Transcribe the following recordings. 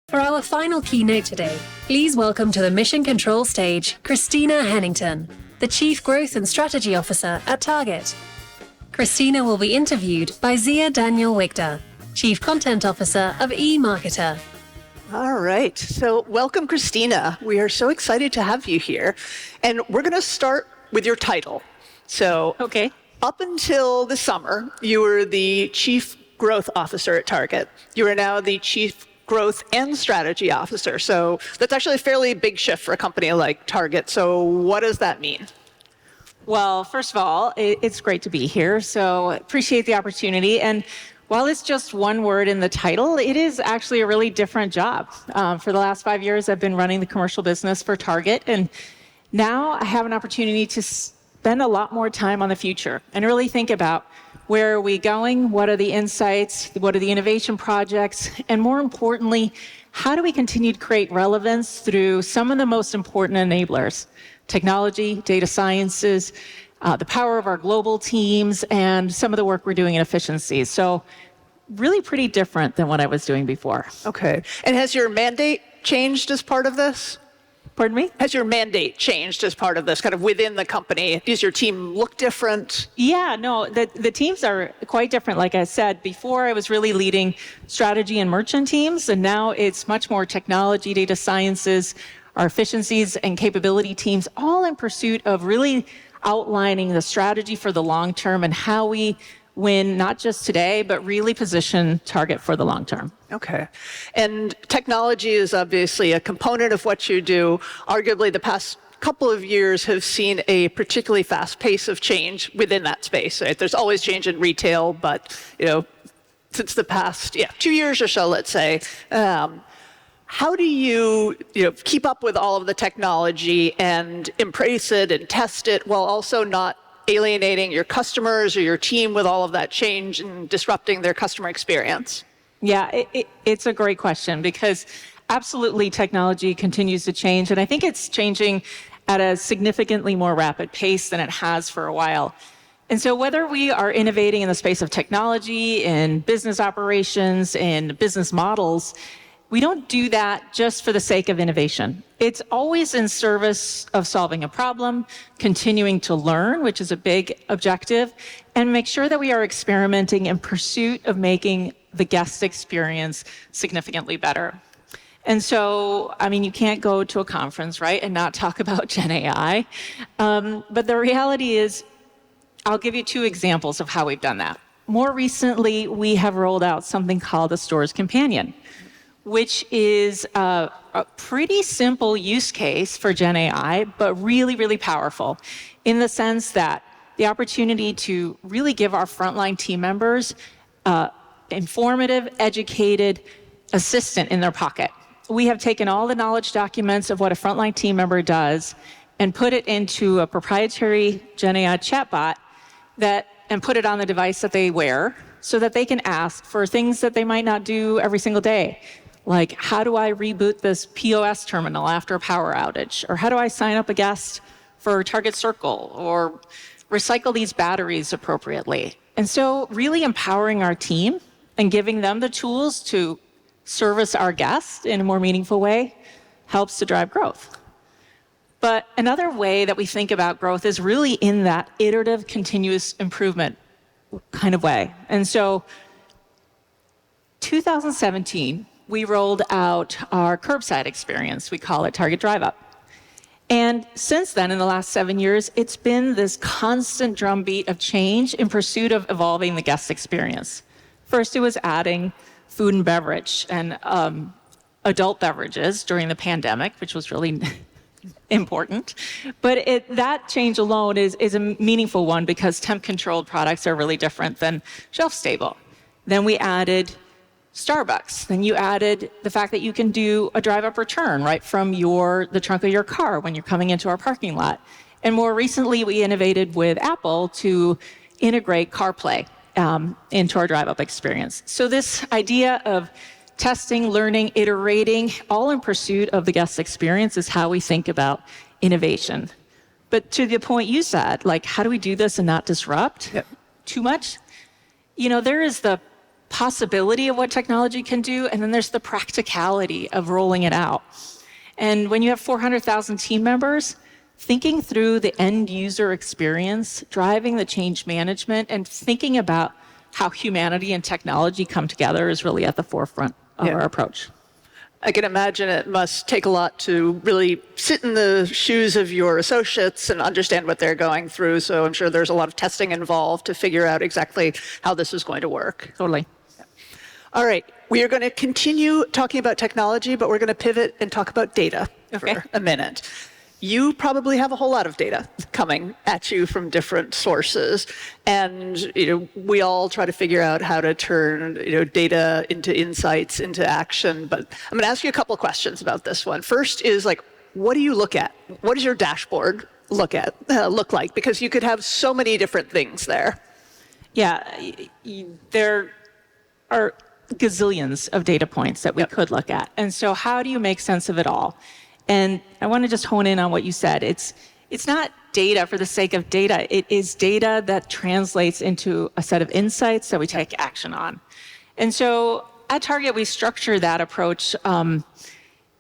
For our final keynote today, please welcome to the Mission Control stage, Christina Hennington, the Chief Growth and Strategy Officer at Target. Christina will be interviewed by Zia Daniell Wigder, Chief Content Officer of EMARKETER. All right, so welcome, Christina. We are so excited to have you here. And we're going to start with your title. So, okay. Up until the summer, you were the Chief Growth Officer at Target. You are now the Chief Growth and Strategy Officer. So that's actually a fairly big shift for a company like Target. So what does that mean? Well, first of all, it's great to be here. So appreciate the opportunity. And while it's just one word in the title, it is actually a really different job. For the last 5 years, I've been running the commercial business for Target. And now I have an opportunity to spend a lot more time on the future and really think about where are we going, what are the insights, what are the innovation projects, and more importantly, how do we continue to create relevance through some of the most important enablers, technology, data sciences, the power of our global teams, and some of the work we're doing in efficiencies. So really pretty different than what I was doing before. Okay. And has your mandate changed as part of this? Pardon me? Has your mandate changed as part of this, kind of within the company? Does your team look different? Yeah, no, the teams are quite different. Like I said, before I was really leading strategy and merchant teams, and now it's much more technology, data sciences, our efficiencies and capability teams, all in pursuit of really outlining the strategy for the long term and how we win, not just today, but really position Target for the long term. Okay. And technology is obviously a component of what you do. Arguably, the past couple of years have seen a particularly fast pace of change within that space. Right? There's always change in retail, but since the past 2 years or so, let's say, how do you keep up with all of the technology and embrace it and test it while also not alienating your customers or your team with all of that change and disrupting their customer experience? Yeah, it's a great question because absolutely technology continues to change. And I think it's changing at a significantly more rapid pace than it has for a while. And so whether we are innovating in the space of technology, in business operations, in business models, we don't do that just for the sake of innovation. It's always in service of solving a problem, continuing to learn, which is a big objective, and make sure that we are experimenting in pursuit of making the guest experience significantly better. And so, you can't go to a conference, right, and not talk about Gen AI. But the reality is, I'll give you 2 examples of how we've done that. More recently, we have rolled out something called the Store's Companion, which is a pretty simple use case for Gen AI, but really, really powerful in the sense that the opportunity to really give our frontline team members informative, educated assistant in their pocket. We have taken all the knowledge documents of what a frontline team member does and put it into a proprietary Gen AI chatbot and put it on the device that they wear so that they can ask for things that they might not do every single day. Like, how do I reboot this POS terminal after a power outage? Or how do I sign up a guest for Target Circle? Or recycle these batteries appropriately? And so really empowering our team and giving them the tools to service our guests in a more meaningful way helps to drive growth. But another way that we think about growth is really in that iterative, continuous improvement kind of way. And so 2017, we rolled out our curbside experience. We call it Target Drive Up. And since then, in the last 7 years, it's been this constant drumbeat of change in pursuit of evolving the guest experience. First, it was adding food and beverage and adult beverages during the pandemic, which was really important. But that change alone is a meaningful one because temp-controlled products are really different than shelf-stable. Then we added Starbucks. Then you added the fact that you can do a drive-up return right from the trunk of your car when you're coming into our parking lot. And more recently, we innovated with Apple to integrate CarPlay into our drive-up experience. So this idea of testing, learning, iterating, all in pursuit of the guest experience is how we think about innovation. But to the point you said, how do we do this and not disrupt too much? There is the possibility of what technology can do, and then there's the practicality of rolling it out. And when you have 400,000 team members, thinking through the end user experience, driving the change management, and thinking about how humanity and technology come together is really at the forefront of our approach. I can imagine it must take a lot to really sit in the shoes of your associates and understand what they're going through. So I'm sure there's a lot of testing involved to figure out exactly how this is going to work. Totally. All right, we are going to continue talking about technology, but we're going to pivot and talk about data for a minute. You probably have a whole lot of data coming at you from different sources, and we all try to figure out how to turn data into insights, into action. But I'm going to ask you a couple of questions about this one. First is what do you look at? What does your dashboard look like? Because you could have so many different things there. Yeah, there are gazillions of data points that we could look at, and so how do you make sense of it all? And I want to just hone in on what you said. It's not data for the sake of data. It is data that translates into a set of insights that we take action on. And so at Target, we structure that approach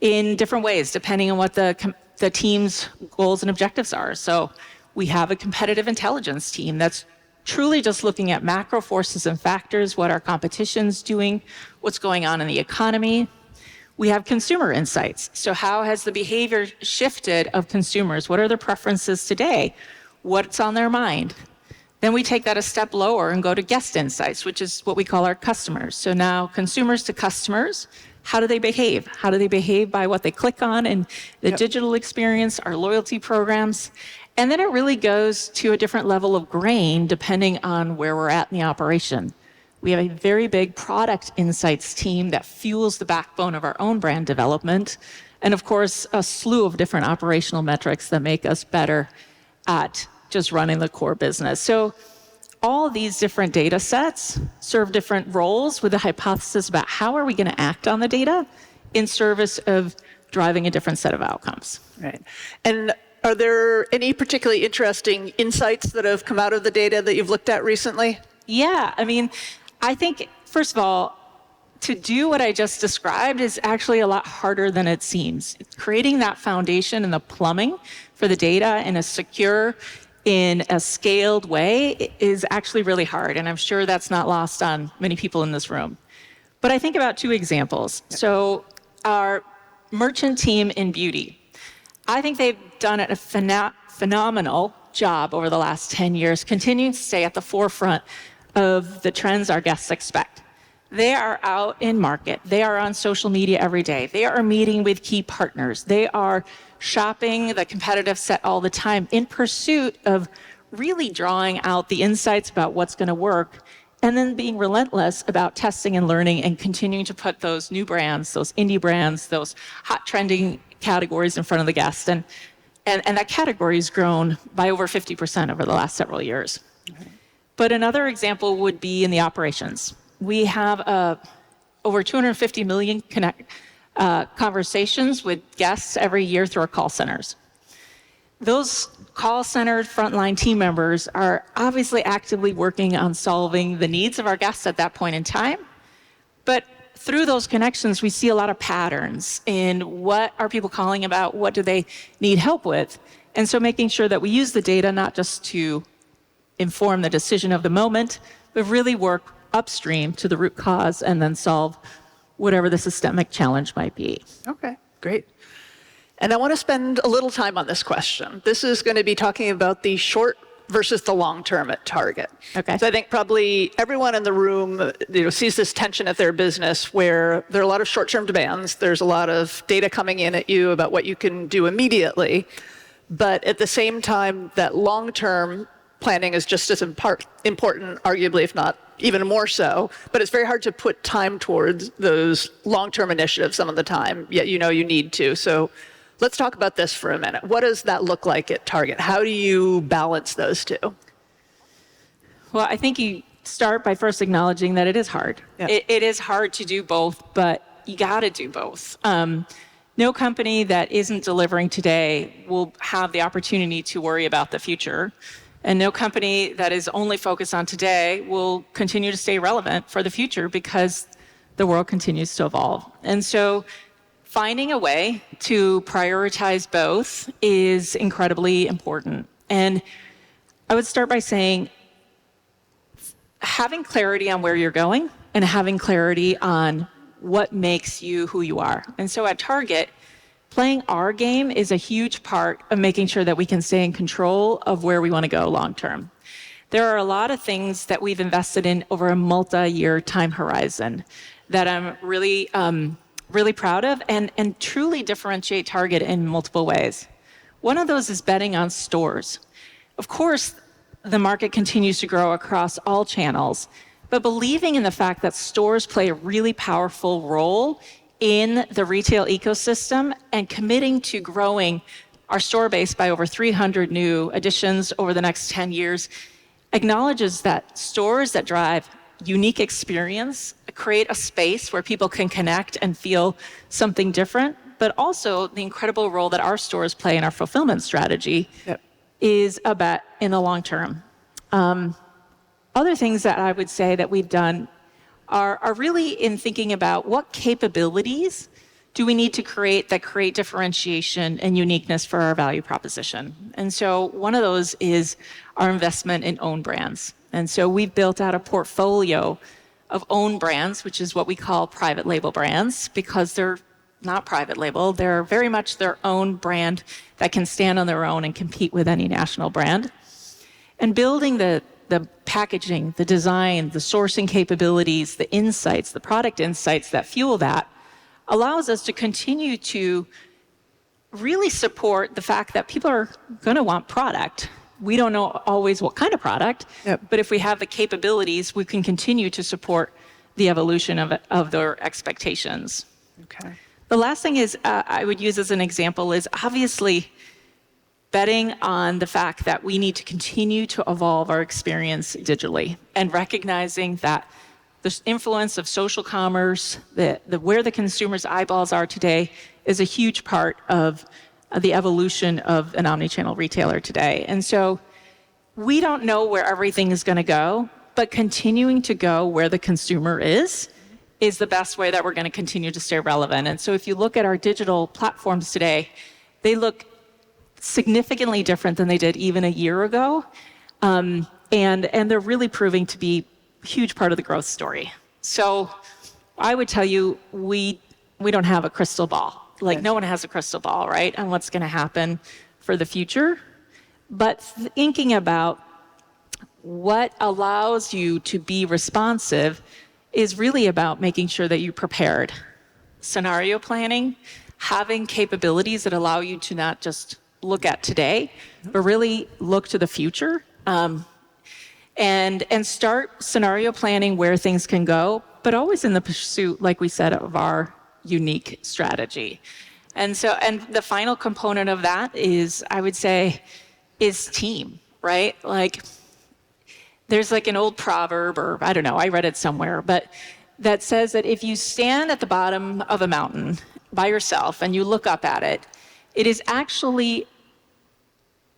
in different ways, depending on what the team's goals and objectives are. So we have a competitive intelligence team that's truly just looking at macro forces and factors, what our competition's doing, what's going on in the economy. We have consumer insights. So how has the behavior shifted of consumers? What are their preferences today? What's on their mind? Then we take that a step lower and go to guest insights, which is what we call our customers. So now consumers to customers, how do they behave? How do they behave by what they click on in the digital experience, our loyalty programs? And then it really goes to a different level of grain depending on where we're at in the operation. We have a very big product insights team that fuels the backbone of our own brand development. And of course, a slew of different operational metrics that make us better at just running the core business. So all of these different data sets serve different roles with a hypothesis about how are we going to act on the data in service of driving a different set of outcomes. Right. And are there any particularly interesting insights that have come out of the data that you've looked at recently? Yeah, I think, first of all, to do what I just described is actually a lot harder than it seems. Creating that foundation and the plumbing for the data in a secure, in a scaled way is actually really hard, and I'm sure that's not lost on many people in this room. But I think about two examples. So our merchant team in beauty, I think they've done a phenomenal job over the last 10 years, continuing to stay at the forefront of the trends our guests expect. They are out in market. They are on social media every day. They are meeting with key partners. They are shopping the competitive set all the time in pursuit of really drawing out the insights about what's going to work, and then being relentless about testing and learning and continuing to put those new brands, those indie brands, those hot trending categories in front of the guest. And that category has grown by over 50% over the last several years. Okay. But another example would be in the operations. We have over 250 million conversations with guests every year through our call centers. Those call-centered frontline team members are obviously actively working on solving the needs of our guests at that point in time. But through those connections, we see a lot of patterns in what are people calling about, what do they need help with. And so making sure that we use the data not just to inform the decision of the moment, but really work upstream to the root cause and then solve whatever the systemic challenge might be. Okay, great. And I want to spend a little time on this question. This is going to be talking about the short versus the long term at Target. Okay. So I think probably everyone in the room sees this tension at their business where there are a lot of short-term demands. There's a lot of data coming in at you about what you can do immediately. But at the same time, that long-term planning is just as important, arguably, if not even more so. But it's very hard to put time towards those long-term initiatives some of the time, yet you need to. So let's talk about this for a minute. What does that look like at Target? How do you balance those two? Well, I think you start by first acknowledging that it is hard. Yeah. It is hard to do both, but you got to do both. No company that isn't delivering today will have the opportunity to worry about the future. And no company that is only focused on today will continue to stay relevant for the future because the world continues to evolve. And so finding a way to prioritize both is incredibly important. And I would start by saying having clarity on where you're going and having clarity on what makes you who you are. And so at Target, playing our game is a huge part of making sure that we can stay in control of where we want to go long term. There are a lot of things that we've invested in over a multi-year time horizon that I'm really proud of and truly differentiate Target in multiple ways. One of those is betting on stores. Of course, the market continues to grow across all channels, but believing in the fact that stores play a really powerful role in the retail ecosystem and committing to growing our store base by over 300 new additions over the next 10 years acknowledges that stores that drive unique experience create a space where people can connect and feel something different, but also the incredible role that our stores play in our fulfillment strategy is a bet in the long term. Other things that I would say that we've done are really in thinking about what capabilities do we need to create that create differentiation and uniqueness for our value proposition. And so one of those is our investment in own brands. And so we've built out a portfolio of own brands, which is what we call private label brands, because they're not private label. They're very much their own brand that can stand on their own and compete with any national brand. And building the packaging, the design, the sourcing capabilities, the insights, the product insights that fuel that allows us to continue to really support the fact that people are going to want product. We don't know always what kind of product, but if we have the capabilities, we can continue to support the evolution of their expectations. Okay. The last thing is I would use as an example is obviously betting on the fact that we need to continue to evolve our experience digitally and recognizing that the influence of social commerce, where the consumer's eyeballs are today, is a huge part of the evolution of an omnichannel retailer today. And so we don't know where everything is going to go, but continuing to go where the consumer is the best way that we're going to continue to stay relevant. And so if you look at our digital platforms today, they look significantly different than they did even a year ago. And they're really proving to be a huge part of the growth story. So I would tell you, we don't have a crystal ball. Like no one has a crystal ball, right, on what's going to happen for the future. But thinking about what allows you to be responsive is really about making sure that you're prepared. Scenario planning, having capabilities that allow you to not just look at today, but really look to the future, and start scenario planning where things can go, but always in the pursuit, like we said, of our unique strategy. And the final component of that is, I would say, is team, right? Like there's like an old proverb, or I don't know, I read it somewhere, but that says that if you stand at the bottom of a mountain by yourself and you look up at it, it is actually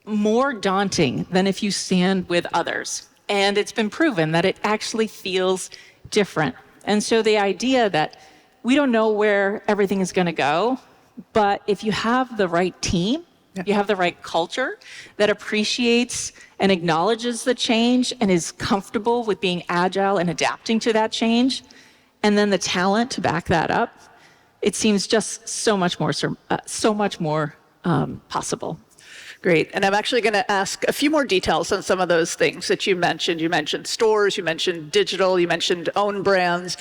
more daunting than if you stand with others. And it's been proven that it actually feels different. And so the idea that we don't know where everything is going to go, but if you have the right team, you have the right culture that appreciates and acknowledges the change and is comfortable with being agile and adapting to that change, and then the talent to back that up, it seems just so much more possible. Great. And I'm actually going to ask a few more details on some of those things that you mentioned. You mentioned stores, you mentioned digital, you mentioned own brands.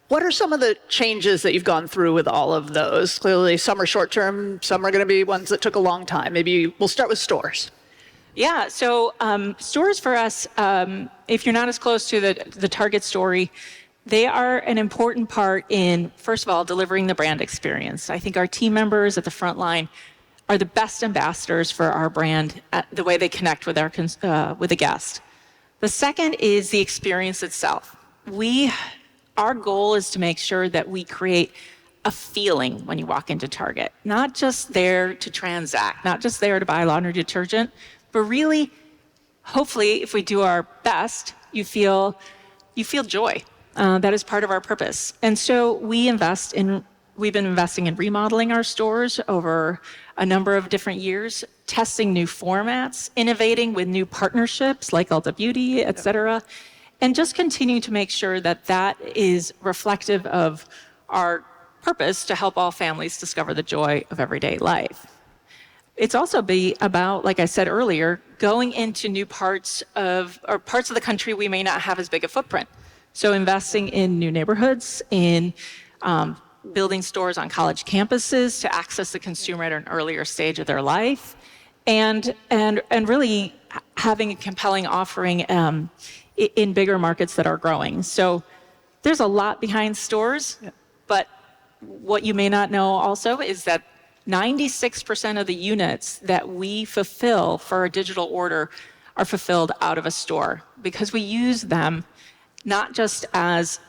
What are some of the changes that you've gone through with all of those? Clearly, some are short-term, some are going to be ones that took a long time. Maybe we'll start with stores. Yeah, so stores for us, if you're not as close to the Target story, they are an important part in, first of all, delivering the brand experience. I think our team members at the front line are the best ambassadors for our brand, the way they connect with with the guest. The second is the experience itself. Our goal is to make sure that we create a feeling when you walk into Target, not just there to transact, not just there to buy laundry detergent, but really hopefully, if we do our best, you feel joy. That is part of our purpose. And so we've been investing in remodeling our stores over a number of different years, testing new formats, innovating with new partnerships like Ulta Beauty, et cetera, and just continuing to make sure that that is reflective of our purpose to help all families discover the joy of everyday life. It's also about, like I said earlier, going into new parts of the country we may not have as big a footprint. So investing in new neighborhoods, in building stores on college campuses to access the consumer at an earlier stage of their life, and really having a compelling offering in bigger markets that are growing. So there's a lot behind stores, but what you may not know also is that 96% of the units that we fulfill for a digital order are fulfilled out of a store, because we use them not just as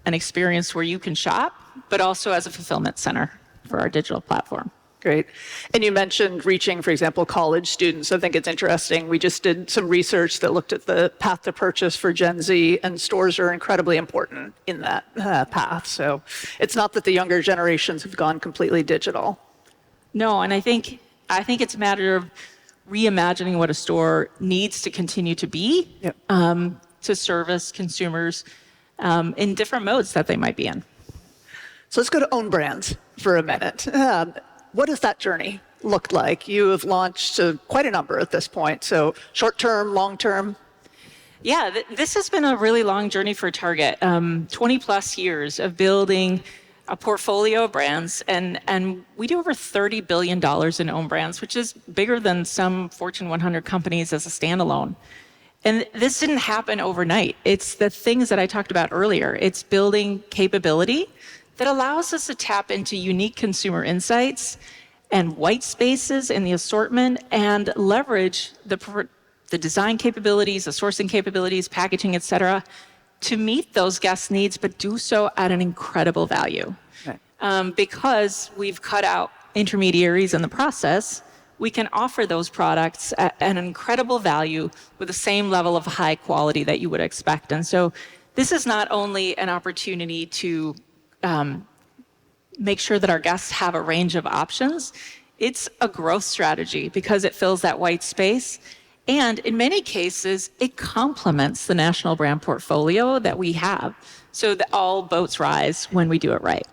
an experience where you can shop, but also as a fulfillment center for our digital platform. Great. And you mentioned reaching, for example, college students. I think it's interesting. We just did some research that looked at the path to purchase for Gen Z, and stores are incredibly important in that path. So it's not that the younger generations have gone completely digital. No, and I think it's a matter of reimagining what a store needs to continue to be, to service consumers in different modes that they might be in. So let's go to own brands for a minute. What does that journey look like? You have launched quite a number at this point. So short-term, long-term? Yeah, this has been a really long journey for Target. 20 plus years of building a portfolio of brands, and we do over $30 billion in own brands, which is bigger than some Fortune 100 companies as a standalone. And this didn't happen overnight. It's the things that I talked about earlier. It's building capability that allows us to tap into unique consumer insights and white spaces in the assortment and leverage the design capabilities, the sourcing capabilities, packaging, et cetera, to meet those guest needs, but do so at an incredible value. Right. Because we've cut out intermediaries in the process, we can offer those products at an incredible value with the same level of high quality that you would expect. And so this is not only an opportunity to make sure that our guests have a range of options, it's a growth strategy because it fills that white space. And in many cases, it complements the national brand portfolio that we have, so that all boats rise when we do it right.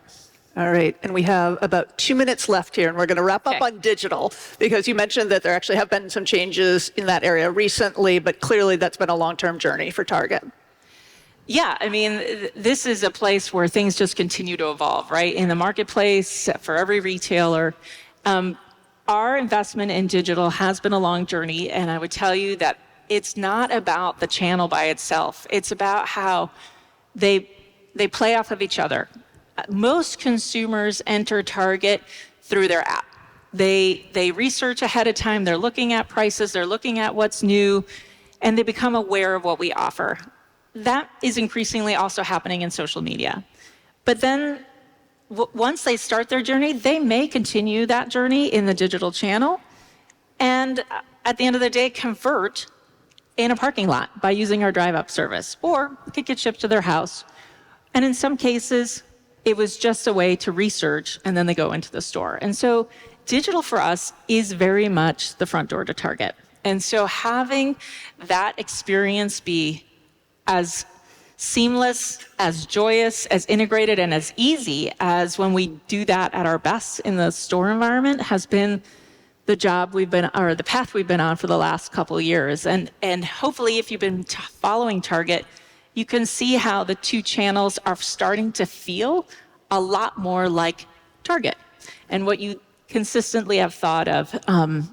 All right, and we have about 2 minutes left here, and we're going to wrap up on digital, because you mentioned that there actually have been some changes in that area recently, but clearly that's been a long-term journey for Target. Yeah, I mean, this is a place where things just continue to evolve, right? In the marketplace, for every retailer, our investment in digital has been a long journey, and I would tell you that it's not about the channel by itself. It's about how they play off of each other. Most consumers enter Target through their app. They research ahead of time, they're looking at prices, they're looking at what's new, and they become aware of what we offer. That is increasingly also happening in social media. But then once they start their journey, they may continue that journey in the digital channel, and at the end of the day, convert in a parking lot by using our drive-up service, or it could get shipped to their house. And in some cases, it was just a way to research, and then they go into the store. And so digital for us is very much the front door to Target. And so having that experience be as seamless, as joyous, as integrated, and as easy as when we do that at our best in the store environment has been the path we've been on for the last couple of years. And hopefully, if you've been following Target, you can see how the two channels are starting to feel a lot more like Target and what you consistently have thought of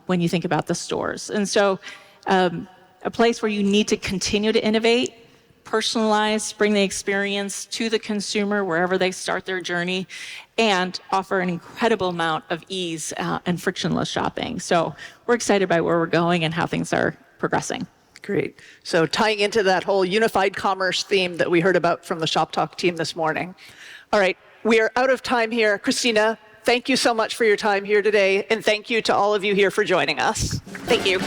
when you think about the stores. And so a place where you need to continue to innovate, personalize, bring the experience to the consumer wherever they start their journey, and offer an incredible amount of ease and frictionless shopping. So we're excited by where we're going and how things are progressing. Great. So tying into that whole unified commerce theme that we heard about from the Shoptalk team this morning. All right, we are out of time here. Christina, thank you so much for your time here today, and thank you to all of you here for joining us. Thank you.